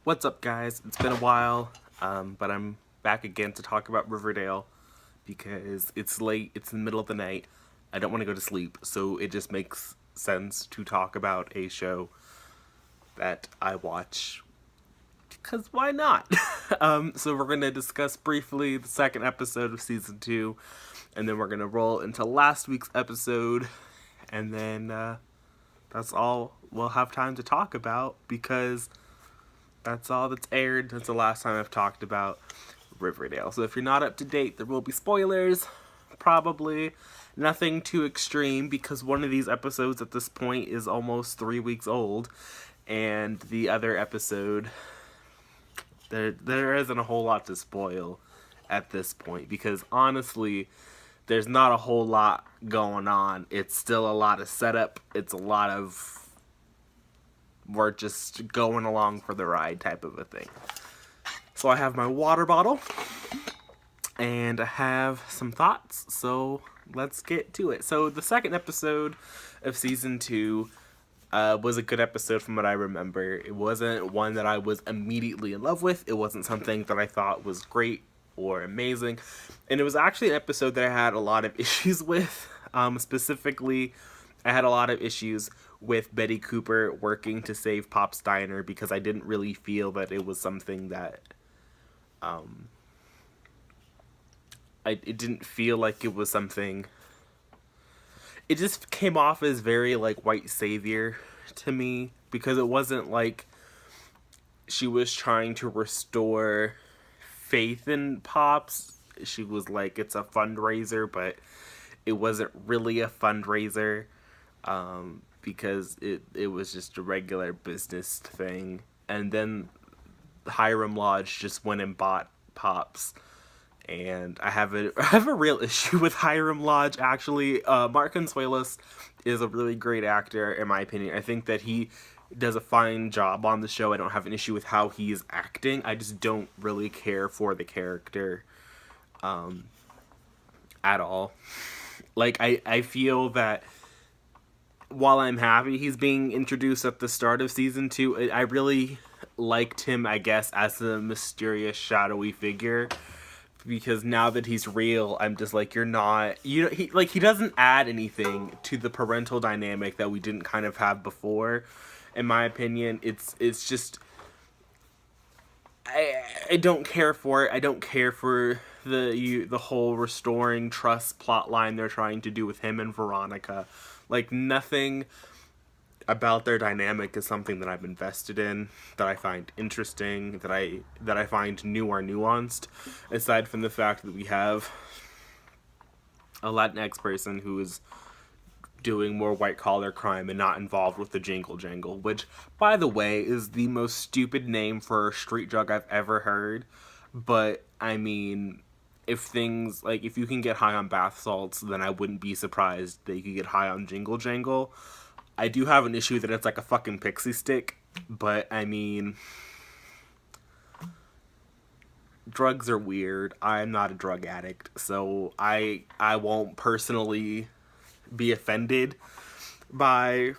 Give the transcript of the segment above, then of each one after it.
What's up, guys? It's been a while, but I'm back again to talk about Riverdale because it's late, it's in the middle of the night. I don't want to go to sleep, so it just makes sense to talk about a show that I watch because why not? So we're going to discuss briefly the second episode of season 2, and then we're going to roll into last week's episode, and then that's all we'll have time to talk about because that's all that's aired. That's the last time I've talked about Riverdale. So if you're not up to date, there will be spoilers. Probably nothing too extreme because one of these episodes at this point is almost 3 weeks old. And the other episode, there isn't a whole lot to spoil at this point because honestly, there's not a whole lot going on. It's still a lot of setup. It's a lot of we're just going along for the ride type of a thing. So I have my water bottle, and I have some thoughts, so let's get to it. So the second episode of season 2 was a good episode from what I remember. It wasn't one that I was immediately in love with. It wasn't something that I thought was great or amazing. And it was actually an episode that I had a lot of issues with. Specifically, I had a lot of issues with Betty Cooper working to save Pop's Diner because I didn't really feel that it was something that it didn't feel like it was something. It just came off as very like white savior to me because it wasn't like she was trying to restore faith in Pops. She was like, it's a fundraiser, but it wasn't really a fundraiser. Because it was just a regular business thing. And then Hiram Lodge just went and bought Pops. And I have a real issue with Hiram Lodge, actually. Mark Consuelos is a really great actor, in my opinion. I think that he does a fine job on the show. I don't have an issue with how he is acting. I just don't really care for the character at all. Like, I feel that while I'm happy he's being introduced at the start of season 2, I really liked him, I guess, as a mysterious, shadowy figure. Because now that he's real, I'm just like, you're not... he doesn't add anything to the parental dynamic that we didn't kind of have before. In my opinion, it's just... I don't care for it. I don't care for the whole restoring trust plot line they're trying to do with him and Veronica. Like, nothing about their dynamic is something that I'm invested in, that I find interesting, that I find new or nuanced, aside from the fact that we have a Latinx person who is doing more white-collar crime and not involved with the jingle jangle, which, by the way, is the most stupid name for a street drug I've ever heard. But, I mean, if you can get high on bath salts, then I wouldn't be surprised that you could get high on jingle jangle. I do have an issue that it's like a fucking pixie stick, but I mean, drugs are weird. I'm not a drug addict, so I won't personally be offended by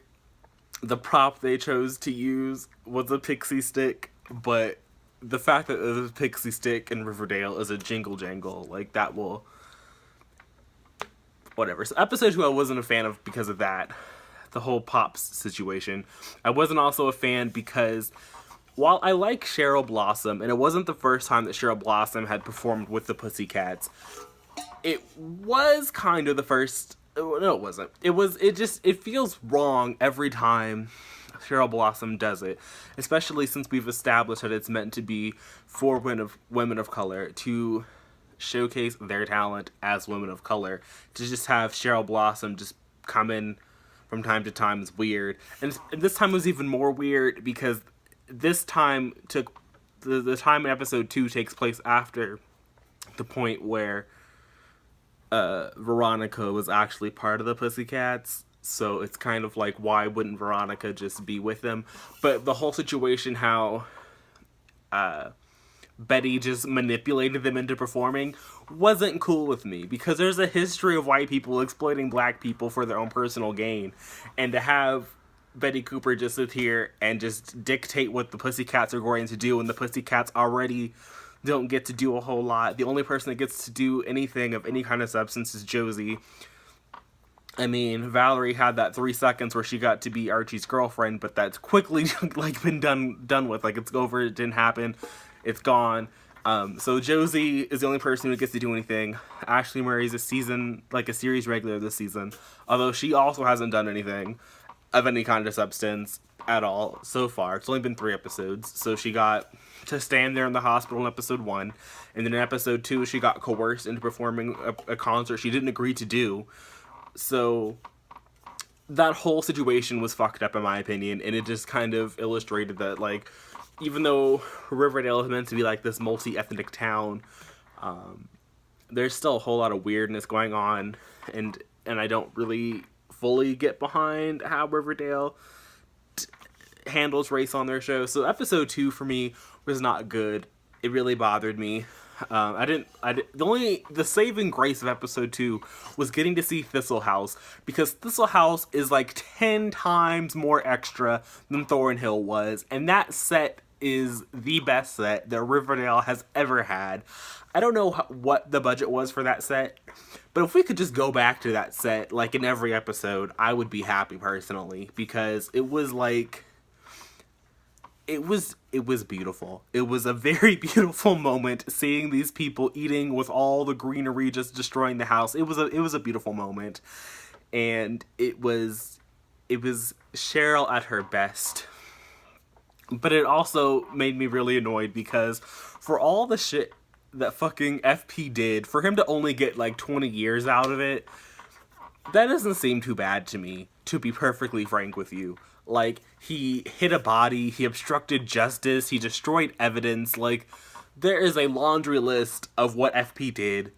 the prop they chose to use was a pixie stick, but the fact that the pixie stick in Riverdale is a jingle jangle, like, that will... Whatever. So episode 2 I wasn't a fan of because of that. The whole Pops situation. I wasn't also a fan because while I like Cheryl Blossom, and it wasn't the first time that Cheryl Blossom had performed with the Pussycats, it was kind of the first... No, it wasn't. It feels wrong every time Cheryl Blossom does it, especially since we've established that it's meant to be for women of color, to showcase their talent as women of color. To just have Cheryl Blossom just come in from time to time is weird. And this time was even more weird because this time took... The time in episode 2 takes place after the point where Veronica was actually part of the Pussycats. So it's kind of like, why wouldn't Veronica just be with them? But the whole situation, how Betty just manipulated them into performing, wasn't cool with me. Because there's a history of white people exploiting black people for their own personal gain. And to have Betty Cooper just sit here and just dictate what the Pussycats are going to do, and the Pussycats already don't get to do a whole lot. The only person that gets to do anything of any kind of substance is Josie. I mean, Valerie had that 3 seconds where she got to be Archie's girlfriend, but that's quickly like been done with. Like, it's over. It didn't happen. It's gone. So Josie is the only person who gets to do anything. Ashley Murray's a series regular this season, although she also hasn't done anything of any kind of substance at all so far. It's only been 3 episodes, so she got to stand there in the hospital in episode 1, and then in episode 2 she got coerced into performing a concert she didn't agree to do. So that whole situation was fucked up in my opinion, and it just kind of illustrated that, like, even though Riverdale is meant to be like this multi-ethnic town, there's still a whole lot of weirdness going on, and I don't really fully get behind how Riverdale handles race on their show. So episode 2 for me was not good. It really bothered me. The saving grace of episode 2 was getting to see Thistle House, because Thistle House is like 10 times more extra than Thornhill was, and that set is the best set that Riverdale has ever had. I don't know what the budget was for that set, but if we could just go back to that set, like, in every episode, I would be happy personally, because it was like, it was beautiful. It was a very beautiful moment seeing these people eating with all the greenery just destroying the house. It was a beautiful moment, and it was Cheryl at her best. But it also made me really annoyed, because for all the shit that fucking FP did, for him to only get like 20 years out of it, that doesn't seem too bad to me, to be perfectly frank with you. Like, he hit a body, he obstructed justice, he destroyed evidence. Like, there is a laundry list of what FP did.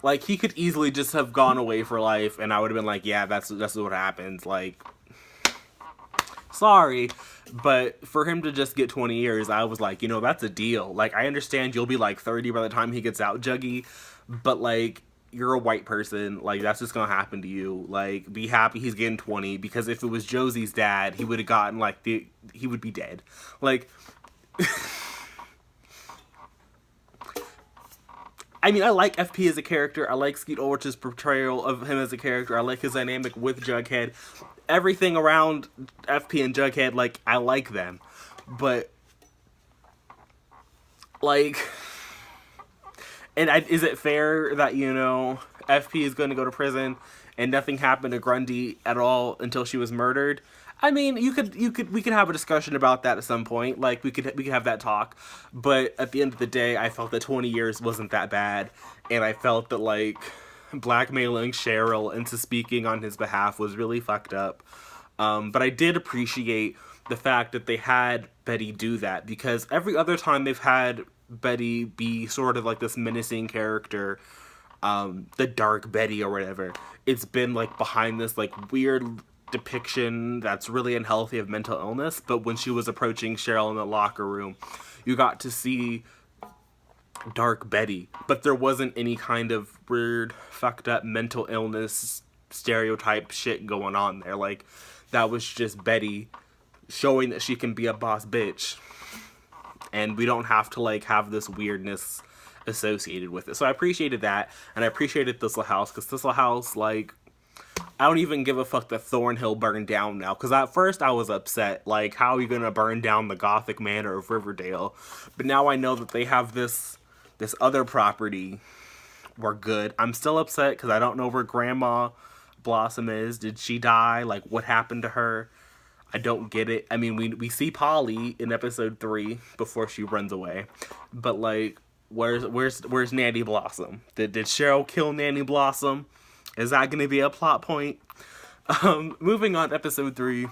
Like, he could easily just have gone away for life, and I would have been like, yeah, that's what happens. Like, sorry, but for him to just get 20 years, I was like, that's a deal. Like, I understand you'll be like 30 by the time he gets out, Juggy, but like, you're a white person, like, that's just gonna happen to you. Like, be happy he's getting 20, because if it was Josie's dad, he would have gotten, like, he would be dead. Like, I mean, I like FP as a character, I like Skeet Ulrich's portrayal of him as a character, I like his dynamic with Jughead. Everything around FP and Jughead, like, I like them. But, like, and is it fair that, FP is going to go to prison and nothing happened to Grundy at all until she was murdered? I mean, we could have a discussion about that at some point. Like, we could have that talk. But at the end of the day, I felt that 20 years wasn't that bad, and I felt that, like, blackmailing Cheryl into speaking on his behalf was really fucked up. But I did appreciate the fact that they had Betty do that, because every other time they've had Betty be sort of like this menacing character, the dark Betty or whatever, it's been like behind this like weird depiction that's really unhealthy of mental illness. But when she was approaching Cheryl in the locker room, you got to see dark Betty, but there wasn't any kind of weird fucked up mental illness stereotype shit going on there. Like, that was just Betty showing that she can be a boss bitch, and we don't have to like have this weirdness associated with it. So I appreciated that, and I appreciated Thistle House, because Thistle House, like, I don't even give a fuck that Thornhill burned down now, because at first I was upset, like, how are you gonna burn down the Gothic manor of Riverdale? But now I know that they have this other property. We're good. I'm still upset because I don't know where Grandma Blossom is. Did she die? Like, what happened to her? I don't get it. I mean, we see Polly in episode 3 before she runs away, but like, where's Nanny Blossom? Did Cheryl kill Nanny Blossom? Is that going to be a plot point? Moving on to episode 3,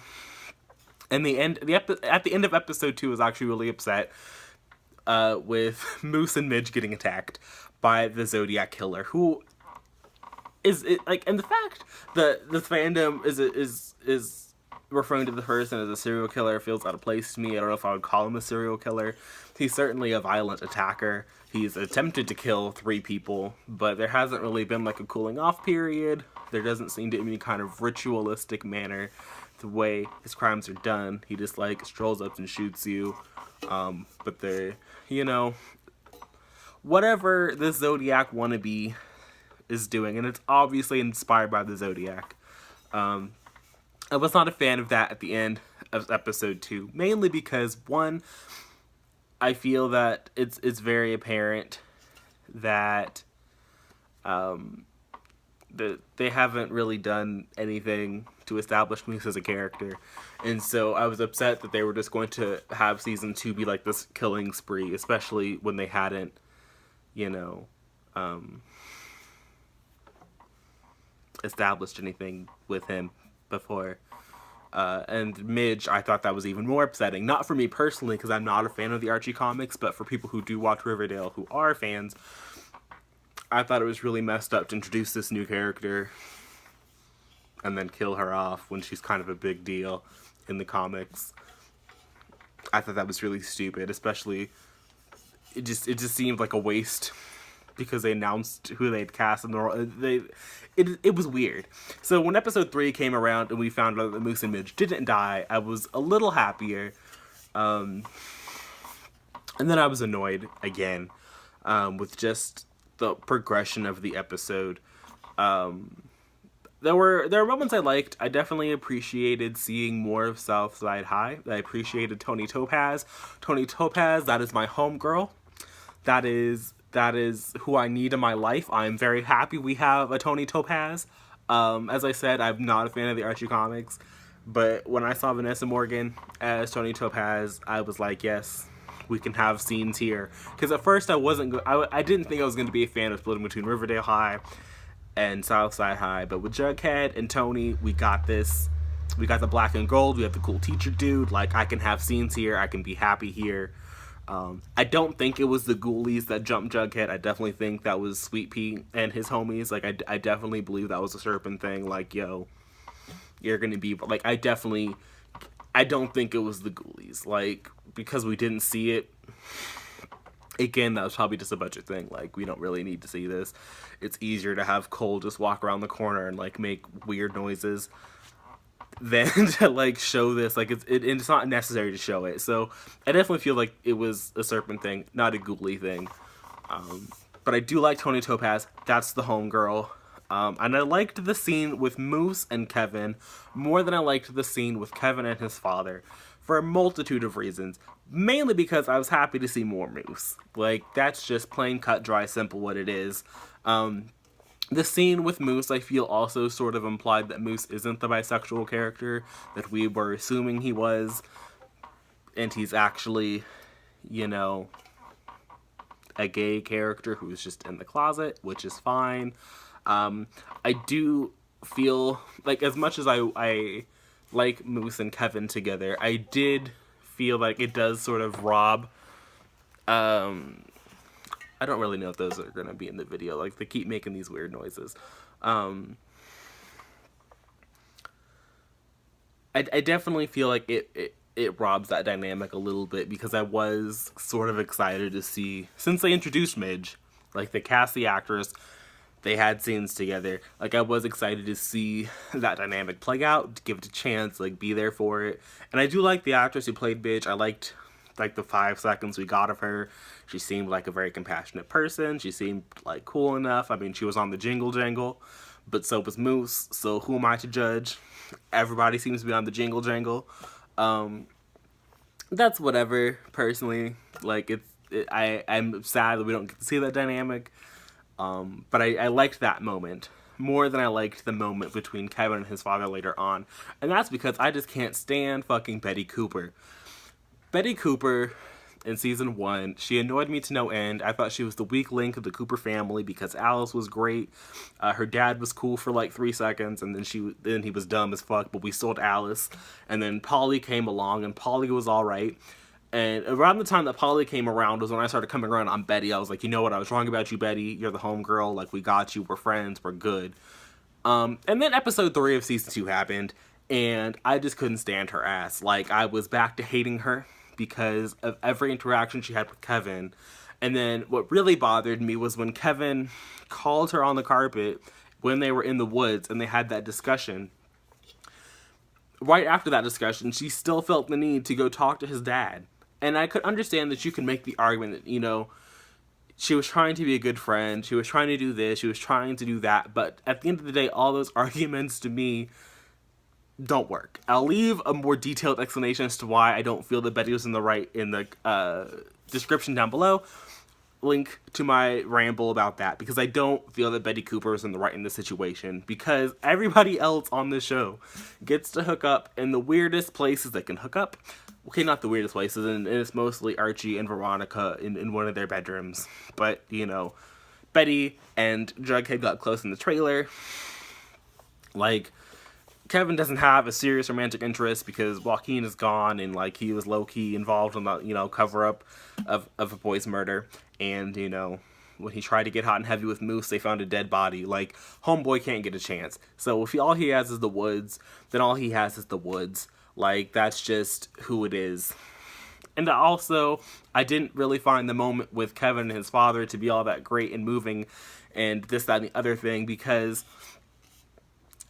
and at the end of episode 2, I was actually really upset with Moose and Midge getting attacked by the Zodiac Killer, who is it, like, and the fact that the fandom is referring to the person as a serial killer feels out of place to me. I don't know if I would call him a serial killer. He's certainly a violent attacker. He's attempted to kill 3 people, but there hasn't really been like a cooling off period. There doesn't seem to be any kind of ritualistic manner the way his crimes are done. He just like strolls up and shoots you. But they're, you know, whatever this Zodiac wannabe is doing, and it's obviously inspired by the Zodiac. I was not a fan of that at the end of episode 2, mainly because, one, I feel that it's very apparent that that they haven't really done anything to establish Moose as a character, and so I was upset that they were just going to have season 2 be like this killing spree, especially when they hadn't, you know, established anything with him before. And Midge, I thought that was even more upsetting. Not for me personally, because I'm not a fan of the Archie comics, but for people who do watch Riverdale, who are fans, I thought it was really messed up to introduce this new character and then kill her off when she's kind of a big deal in the comics. I thought that was really stupid, especially it just seemed like a waste because they announced who they'd cast in the role. It was weird. So when episode 3 came around and we found out that Moose and Midge didn't die, I was a little happier. And then I was annoyed again with just the progression of the episode. There were moments I liked. I definitely appreciated seeing more of Southside High. I appreciated Tony Topaz. Tony Topaz, that is my homegirl. That is who I need in my life. I'm very happy we have a Tony Topaz. As I said, I'm not a fan of the Archie comics, but when I saw Vanessa Morgan as Tony Topaz, I was like, yes, we can have scenes here. Because at first I didn't think I was going to be a fan of splitting between Riverdale High and Southside High, but with Jughead and Tony, we got this. We got the black and gold. We have the cool teacher dude. Like, I can have scenes here. I can be happy here. I don't think it was the ghoulies that jumped Jughead. I definitely think that was Sweet Pea and his homies. Like, I definitely believe that was a serpent thing. Like, yo, you're gonna be, like, I don't think it was the ghoulies. Like, because we didn't see it. Again, that was probably just a budget thing. Like, we don't really need to see this. It's easier to have Cole just walk around the corner and, like, make weird noises than to, like, show this. Like, it's not necessary to show it. So I definitely feel like it was a serpent thing, not a ghoulie thing. But I do like Tony Topaz. That's the homegirl. And I liked the scene with Moose and Kevin more than I liked the scene with Kevin and his father, for a multitude of reasons. Mainly because I was happy to see more Moose. Like, that's just plain cut, dry, simple what it is. The scene with Moose, I feel, also sort of implied that Moose isn't the bisexual character that we were assuming he was. And he's actually, you know, a gay character who's just in the closet, which is fine. I do feel like, as much as I like Moose and Kevin together, I did feel like it does sort of rob, I don't really know if those are going to be in the video. Like, they keep making these weird noises. I definitely feel like it robs that dynamic a little bit, because I was sort of excited to see, since they introduced Midge, like, they cast the actress, they had scenes together. Like, I was excited to see that dynamic play out, to give it a chance, like, be there for it. And I do like the actress who played Midge. I liked, like, the 5 seconds we got of her. She seemed like a very compassionate person. She seemed, like, cool enough. I mean, she was on the Jingle Jangle, but so was Moose. So who am I to judge? Everybody seems to be on the Jingle Jangle. That's whatever, personally. Like, I'm sad that we don't get to see that dynamic. But I liked that moment more than I liked the moment between Kevin and his father later on. And that's because I just can't stand fucking Betty Cooper. Betty Cooper, in season 1, she annoyed me to no end. I thought she was the weak link of the Cooper family because Alice was great. Her dad was cool for like 3 seconds, and then he was dumb as fuck, but we sold Alice. And then Polly came along, and Polly was alright. And around the time that Polly came around was when I started coming around on Betty. I was like, you know what, I was wrong about you, Betty. You're the homegirl. Like, we got you. We're friends. We're good. And then episode 3 of season 2 happened, and I just couldn't stand her ass. Like, I was back to hating her because of every interaction she had with Kevin. And then what really bothered me was when Kevin called her on the carpet when they were in the woods and they had that discussion. right after that discussion, she still felt the need to go talk to his dad. And I could understand that you can make the argument that, she was trying to be a good friend, she was trying to do this, she was trying to do that, but at the end of the day, all those arguments to me don't work. I'll leave a more detailed explanation as to why I don't feel that Betty was in the right in the description down below. Link to my ramble about that, because I don't feel that Betty Cooper is in the right in this situation, because everybody else on the show gets to hook up in the weirdest places they can hook up. Okay, not the weirdest places, and it's mostly Archie and Veronica in one of their bedrooms. But, Betty and Jughead got close in the trailer. Like, Kevin doesn't have a serious romantic interest because Joaquin is gone, and, like, he was low-key involved in the, cover-up of a boy's murder. And, when he tried to get hot and heavy with Moose, they found a dead body. Like, homeboy can't get a chance. So if all he has is the woods, then all he has is the woods. Like, that's just who it is. And also, I didn't really find the moment with Kevin and his father to be all that great and moving and this, that, and the other thing, because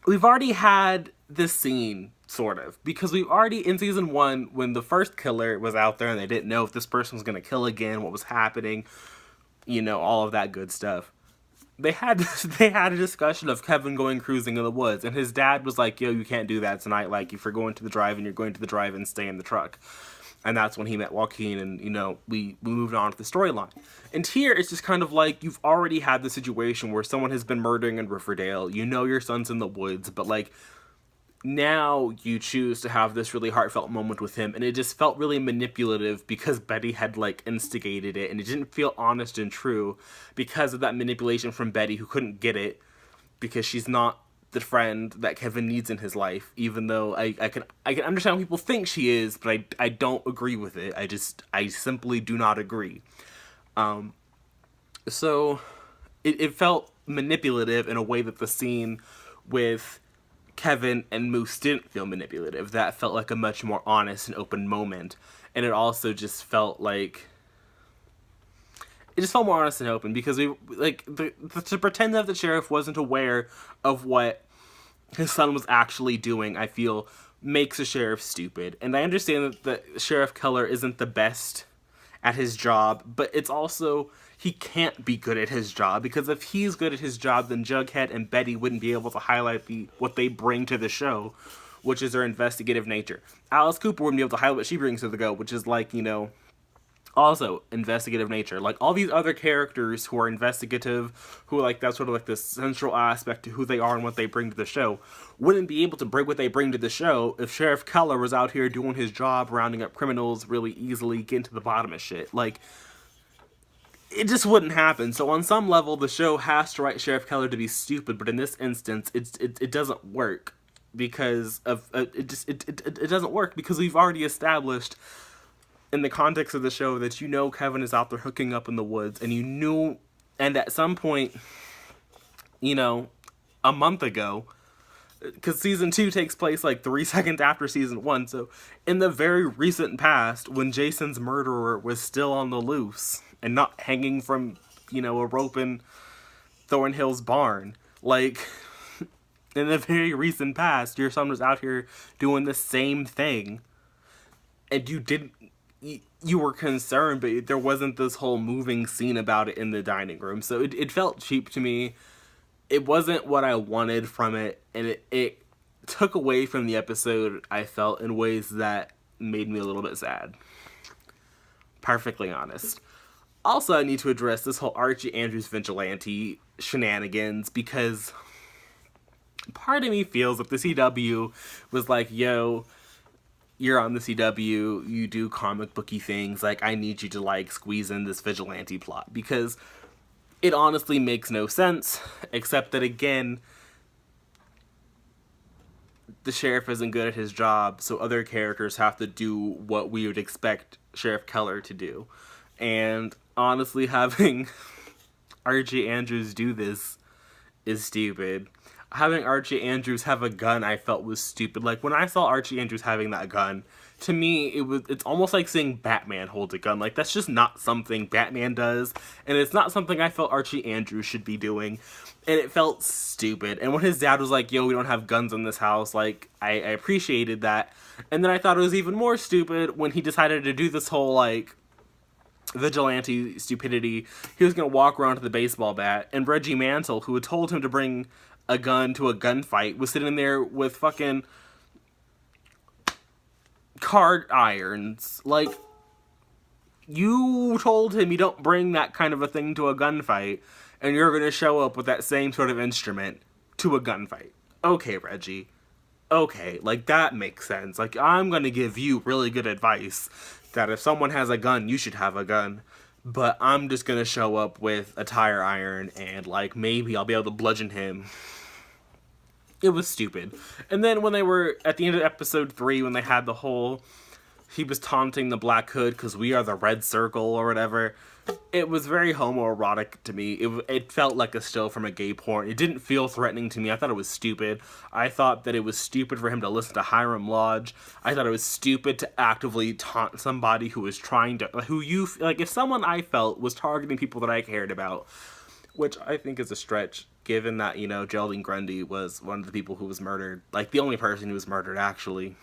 we've already had this scene, sort of. Because we've already, in season 1, when the first killer was out there and they didn't know if this person was going to kill again, what was happening, all of that good stuff. They had a discussion of Kevin going cruising in the woods, and his dad was like, yo, you can't do that tonight. Like, if you're going to the drive-in, you're going to the drive-in, stay in the truck. And that's when he met Joaquin, and, we moved on to the storyline. And here, it's just kind of like, you've already had the situation where someone has been murdering in Riverdale. You know your son's in the woods, but, like, now you choose to have this really heartfelt moment with him, and it just felt really manipulative because Betty had, like, instigated it, and it didn't feel honest and true because of that manipulation from Betty, who couldn't get it because she's not the friend that Kevin needs in his life, even though I can understand what people think she is, but I don't agree with it. I simply do not agree. So it felt manipulative in a way that the scene with Kevin and Moose didn't feel manipulative. That felt like a much more honest and open moment. And it also just felt like... It just felt more honest and open because to pretend that the sheriff wasn't aware of what his son was actually doing, I feel, makes a sheriff stupid. And I understand that Sheriff Keller isn't the best at his job, but it's also... he can't be good at his job, because if he's good at his job, then Jughead and Betty wouldn't be able to highlight what they bring to the show, which is their investigative nature. Alice Cooper wouldn't be able to highlight what she brings to the go, which is like, also investigative nature. Like, all these other characters who are investigative, who, like, that's sort of like the central aspect to who they are and what they bring to the show, wouldn't be able to bring what they bring to the show if Sheriff Keller was out here doing his job, rounding up criminals really easily, getting to the bottom of shit. Like, it just wouldn't happen. So on some level, the show has to write Sheriff Keller to be stupid, but in this instance, it doesn't work because of it doesn't work because we've already established in the context of the show that Kevin is out there hooking up in the woods, and at some point, a month ago, because season 2 takes place like 3 seconds after season 1, so in the very recent past, when Jason's murderer was still on the loose and not hanging from, a rope in Thornhill's barn, like, in the very recent past, your son was out here doing the same thing, and you were concerned, but there wasn't this whole moving scene about it in the dining room, so it felt cheap to me. It wasn't what I wanted from it, and it took away from the episode, I felt, in ways that made me a little bit sad. Perfectly honest. Also, I need to address this whole Archie Andrews vigilante shenanigans, because part of me feels that the CW was like, yo, you're on the CW, you do comic booky things, like, I need you to, like, squeeze in this vigilante plot, because it honestly makes no sense, except that, again, the sheriff isn't good at his job, so other characters have to do what we would expect Sheriff Keller to do. And honestly, having Archie Andrews do this is stupid. Having Archie Andrews have a gun, I felt was stupid. Like, when I saw Archie Andrews having that gun, to me, it's almost like seeing Batman hold a gun. Like, that's just not something Batman does, and it's not something I felt Archie Andrews should be doing, and it felt stupid. And when his dad was like, yo, we don't have guns in this house, like, I appreciated that. And then I thought it was even more stupid when he decided to do this whole, like, vigilante stupidity. He was gonna walk around with the baseball bat, and Reggie Mantle, who had told him to bring a gun to a gunfight, was sitting there with fucking card irons. Like, you told him you don't bring that kind of a thing to a gunfight, and you're gonna show up with that same sort of instrument to a gunfight. Okay, Reggie. Okay, like, that makes sense. Like, I'm gonna give you really good advice that if someone has a gun, you should have a gun. But I'm just gonna show up with a tire iron and, like, maybe I'll be able to bludgeon him. It was stupid. And then when they were at the end of episode 3, when they had the whole, he was taunting the Black Hood because we are the Red Circle or whatever, it was very homoerotic to me. It felt like a still from a gay porn. It didn't feel threatening to me. I thought it was stupid. I thought that it was stupid for him to listen to Hiram Lodge. I thought it was stupid to actively taunt somebody who was trying to, if someone I felt was targeting people that I cared about, which I think is a stretch, given that, Geraldine Grundy was one of the people who was murdered. Like, the only person who was murdered, actually.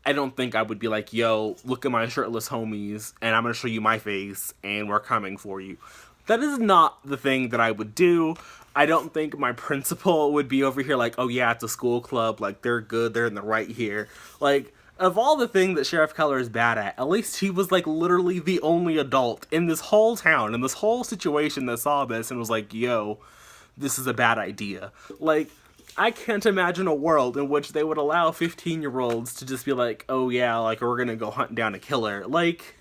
I don't think I would be like, yo, look at my shirtless homies, and I'm gonna show you my face, and we're coming for you. That is not the thing that I would do. I don't think my principal would be over here like, oh yeah, it's a school club, like, they're good, they're in the right here. Like, of all the things that Sheriff Keller is bad at least he was, like, literally the only adult in this whole town, in this whole situation that saw this and was like, yo, this is a bad idea. Like, I can't imagine a world in which they would allow 15-year-olds to just be like, oh yeah, like, we're gonna go hunt down a killer. Like,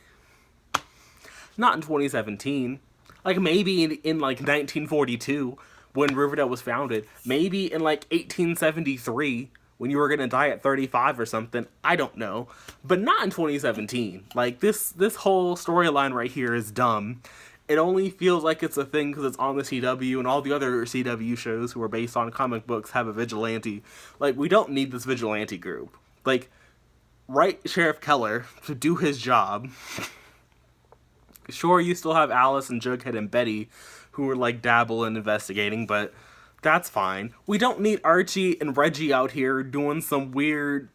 not in 2017. Like, maybe in like, 1942, when Riverdale was founded. Maybe in, like, 1873, when you were gonna die at 35 or something. I don't know. But not in 2017. Like, this whole storyline right here is dumb. It only feels like it's a thing because it's on the CW, and all the other CW shows who are based on comic books have a vigilante. Like, we don't need this vigilante group. Like, write Sheriff Keller to do his job. Sure, you still have Alice and Jughead and Betty, who are, like, dabble in investigating, but that's fine. We don't need Archie and Reggie out here doing some weird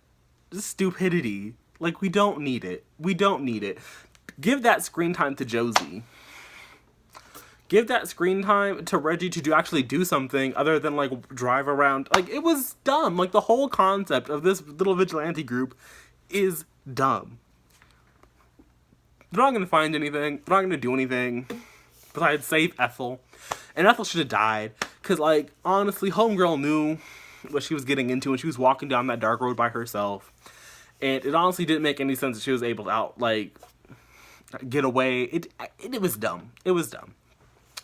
stupidity. Like, we don't need it. We don't need it. Give that screen time to Josie. Give that screen time to Reggie to actually do something other than, like, drive around. Like, it was dumb. Like, the whole concept of this little vigilante group is dumb. They're not gonna find anything. They're not gonna do anything besides save Ethel. And Ethel should have died. Because, like, honestly, Homegirl knew what she was getting into when she was walking down that dark road by herself. And it honestly didn't make any sense that she was able to, get away. It was dumb. It was dumb.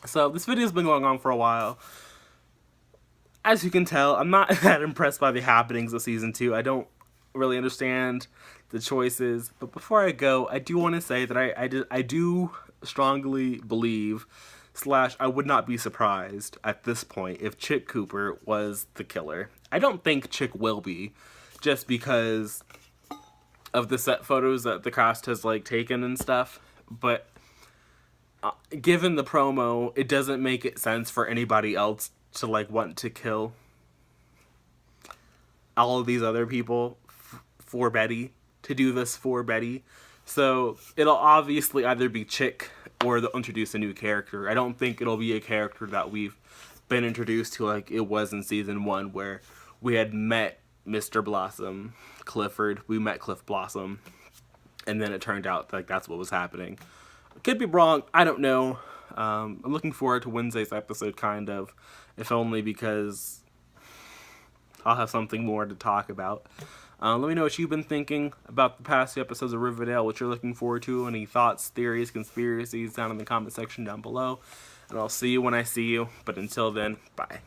So, this video's been going on for a while. As you can tell, I'm not that impressed by the happenings of Season 2. I don't really understand the choices. But before I go, I do want to say that I do strongly believe, / I would not be surprised at this point if Chick Cooper was the killer. I don't think Chick will be, just because of the set photos that the cast has, like, taken and stuff. But given the promo, it doesn't make it sense for anybody else to, like, want to kill all of these other people for Betty, to do this for Betty. So it'll obviously either be Chick or they'll introduce a new character. I don't think it'll be a character that we've been introduced to like it was in Season 1, where we had met Mr. Blossom, Clifford. We met Cliff Blossom, and then it turned out like that's what was happening. Could be wrong. I don't know. I'm looking forward to Wednesday's episode, kind of, if only because I'll have something more to talk about. Let me know what you've been thinking about the past few episodes of Riverdale, what you're looking forward to, any thoughts, theories, conspiracies down in the comment section down below. And I'll see you when I see you. But until then, bye.